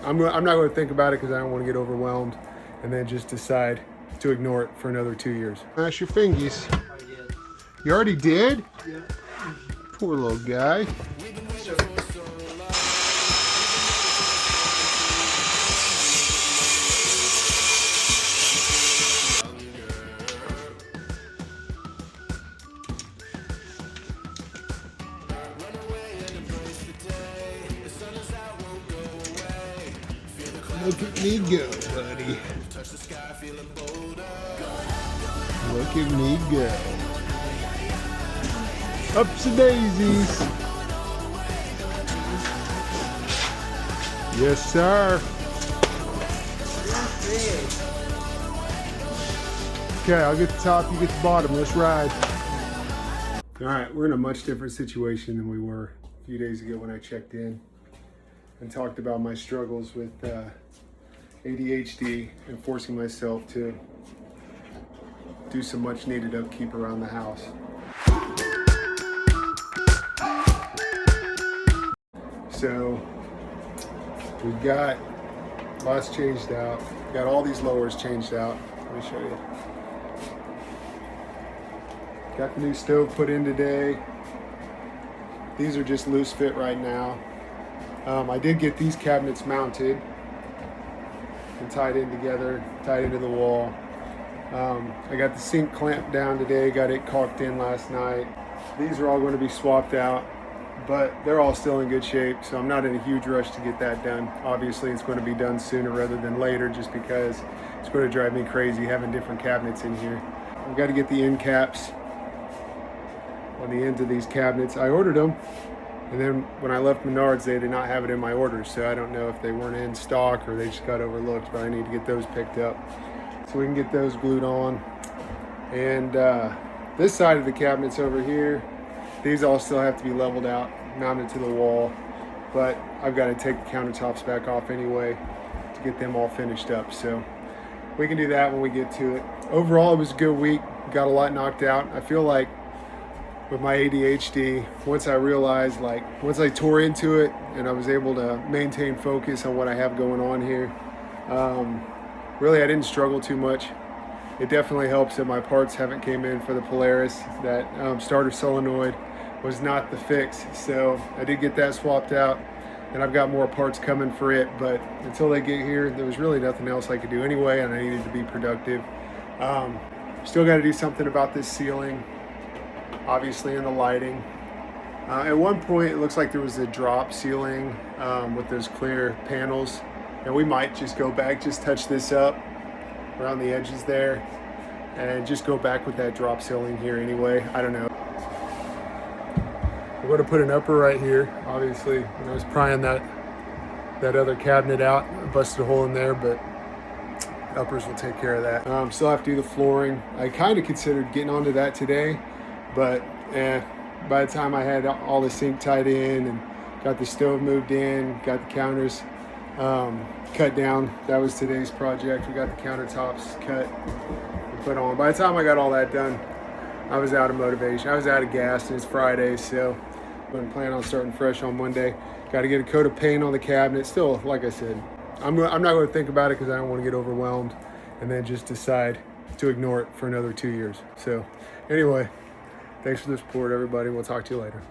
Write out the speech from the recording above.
I'm not going to think about it because I don't want to get overwhelmed and then just decide to ignore it for another 2 years. Smash your fingies. You already did? Yeah. Poor little guy. Look at me go, buddy. Look at me go. Ups and daisies. Yes, sir. Okay, I'll get the top, you get the bottom. Let's ride. All right, we're in a much different situation than we were a few days ago when I checked in and talked about my struggles with ADHD and forcing myself to do some much needed upkeep around the house. So we've got lots changed out. Got all these lowers changed out. Let me show you. Got the new stove put in today. These are just loose fit right now. I did get these cabinets mounted and tied in together, tied into the wall. I got the sink clamped down today, got it caulked in last night. These are all going to be swapped out, but they're all still in good shape, so I'm not in a huge rush to get that done. Obviously, it's going to be done sooner rather than later just because it's going to drive me crazy having different cabinets in here. I've got to get the end caps on the ends of these cabinets. I ordered them, and then when I left Menards, they did not have it in my orders, so I don't know if they weren't in stock or they just got overlooked, but I need to get those picked up so we can get those glued on. And this side of the cabinets over here, these all still have to be leveled out, mounted to the wall, but I've got to take the countertops back off anyway to get them all finished up, so we can do that when we get to it. Overall, it was a good week, got a lot knocked out. I feel like with my ADHD, once I tore into it and I was able to maintain focus on what I have going on here, really I didn't struggle too much. It definitely helps that my parts haven't came in for the Polaris. That starter solenoid was not the fix, so I did get that swapped out, and I've got more parts coming for it, but until they get here, there was really nothing else I could do anyway, and I needed to be productive. Still got to do something about this ceiling, obviously, in the lighting. At one point, it looks like there was a drop ceiling with those clear panels, and we might just go back, just touch this up around the edges there, and just go back with that drop ceiling here anyway. I don't know. We're going to put an upper right here. Obviously, when I was prying that other cabinet out, I busted a hole in there, but uppers will take care of that. Still have to do the flooring. I kind of considered getting onto that today, but by the time I had all the sink tied in and got the stove moved in, got the counters cut down, that was today's project. We got the countertops cut and put on. By the time I got all that done, I was out of motivation. I was out of gas, and it's Friday, so I'm planning on starting fresh on Monday. Got to get a coat of paint on the cabinet. Still, like I said, I'm not going to think about it because I don't want to get overwhelmed and then just decide to ignore it for another 2 years. So anyway, thanks for the support, everybody. We'll talk to you later.